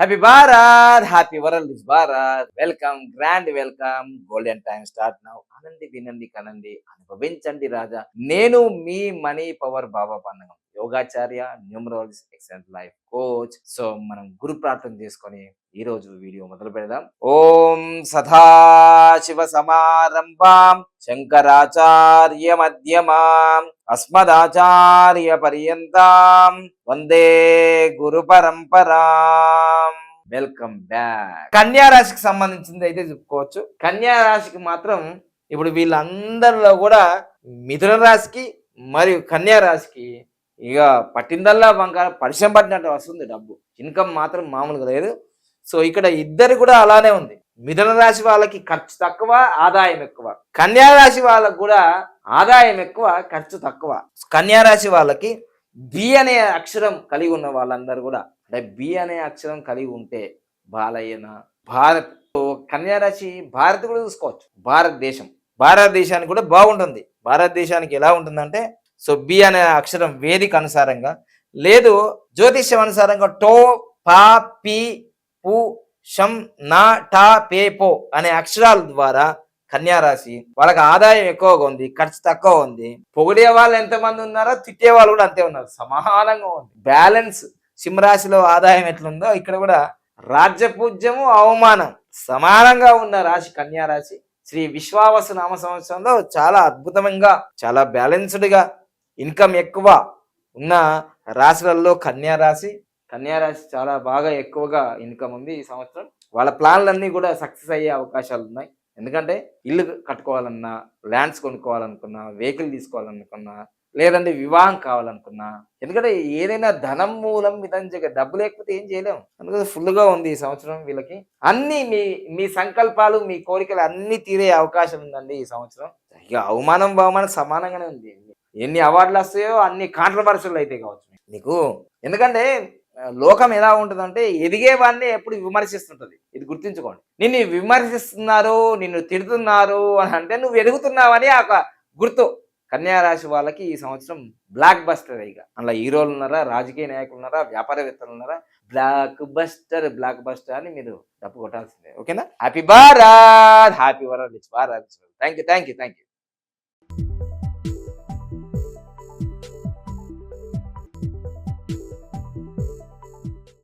Happy Bharat, happy world is Bharat. Welcome, grand welcome. Golden time start now. అనండి, వినండి, కనండి, అనుభవించండి రాజా. నేను మీ మనీ పవర్ బాబా పన్నగం, యోగాచార్య, numerology, excellent life coach. So మనం గురు ప్రార్థన చేసుకొని ఈ రోజు వీడియో మొదలు పెడదాం. ఓం సదాశివ సమారంభాం శంకరాచార్య మధ్యమాం అస్మదాచార్య పర్యంతం వందే గురు పరంపరాం. Welcome back. కన్యా రాశికి సంబంధించింది అయితే చెప్పుకోవచ్చు. కన్యా రాశికి మాత్రం ఇప్పుడు వీళ్ళందరిలో కూడా మిథున రాశికి మరియు కన్యా రాశికి ఇక పట్టిందల్లా బంగారం పరిచయం పట్టినట్టు వస్తుంది డబ్బు. ఇన్కమ్ మాత్రం మామూలుగా లేదు. సో ఇక్కడ ఇద్దరు కూడా అలానే ఉంది. మిథున రాశి వాళ్ళకి ఖర్చు తక్కువ, ఆదాయం ఎక్కువ. కన్యా రాశి వాళ్ళకి కూడా ఆదాయం ఎక్కువ, ఖర్చు తక్కువ. కన్యా రాశి వాళ్ళకి బి అనే అక్షరం కలిగి ఉన్న వాళ్ళందరూ కూడా, అంటే బి అనే అక్షరం కలిగి ఉంటే బాలయ్యన భారత్. కన్యా రాశి భారత్ కూడా చూసుకోవచ్చు. భారతదేశానికి కూడా బాగుంటుంది. భారతదేశానికి ఎలా ఉంటుందంటే, సో బి అనే అక్షరం వేదిక అనుసారంగా, లేదు జ్యోతిష్యం అనుసారంగా టో పా పి పు షం నా టా పే పో అనే అక్షరాల ద్వారా కన్యా రాశి వాళ్ళకి ఆదాయం ఎక్కువగా ఉంది, ఖర్చు తక్కువ ఉంది. పొగిడే వాళ్ళు ఎంతమంది ఉన్నారో తిట్టే వాళ్ళు కూడా అంతే ఉన్నారు, సమానంగా ఉంది. బ్యాలెన్స్. సింహరాశిలో ఆదాయం ఎట్లుందో ఇక్కడ కూడా రాజ్యపూజ్యము, అవమానం సమానంగా ఉన్న రాశి కన్యా రాశి. శ్రీ విశ్వావసు నామ సంవత్సరంలో చాలా అద్భుతంగా, చాలా బ్యాలెన్స్డ్గా ఇన్కమ్ ఎక్కువ ఉన్న రాశులలో కన్యా రాశి. కన్యా రాశి చాలా బాగా ఎక్కువగా ఇన్కమ్ ఉంది ఈ సంవత్సరం. వాళ్ళ ప్లాన్లన్నీ కూడా సక్సెస్ అయ్యే అవకాశాలు ఉన్నాయి. ఎందుకంటే ఇల్లు కట్టుకోవాలన్నా, ల్యాండ్స్ కొనుక్కోవాలనుకున్నా, వెహికల్ తీసుకోవాలనుకున్నా, లేదంటే వివాహం కావాలనుకున్నా, ఎందుకంటే ఏదైనా ధనం మూలం విధంగా డబ్బు లేకపోతే ఏం చేయలేము. అందుకని ఫుల్గా ఉంది ఈ సంవత్సరం వీళ్ళకి. అన్నీ మీ మీ సంకల్పాలు, మీ కోరికలు అన్నీ తీరే అవకాశం ఉందండి ఈ సంవత్సరం. ఇక అవమానం బహుమానం సమానంగానే ఉంది. ఎన్ని అవార్డులు వస్తాయో అన్ని కాంట్రవర్షియల్ అయితే కావచ్చు నీకు. ఎందుకంటే లోకం ఎలా ఉంటుందంటే, ఎదిగేవాడిని ఎప్పుడు విమర్శిస్తుంటది. ఇది గుర్తుంచుకోండి. నిన్ను విమర్శిస్తున్నారు, నిన్ను తిడుతున్నారు అని అంటే నువ్వు ఎదుగుతున్నావని ఒక గుర్తు. కన్యా రాశి వాళ్ళకి ఈ సంవత్సరం బ్లాక్ బస్టర్. ఇక అందులో హీరోలు ఉన్నారా, రాజకీయ నాయకులు ఉన్నారా, వ్యాపారవేత్తలు ఉన్నారా, బ్లాక్ బస్టర్ అని మీరు డబ్బు కొట్టాల్సిందే. ఓకేనా? Happy Bharat, happy world Bharat. Thank you.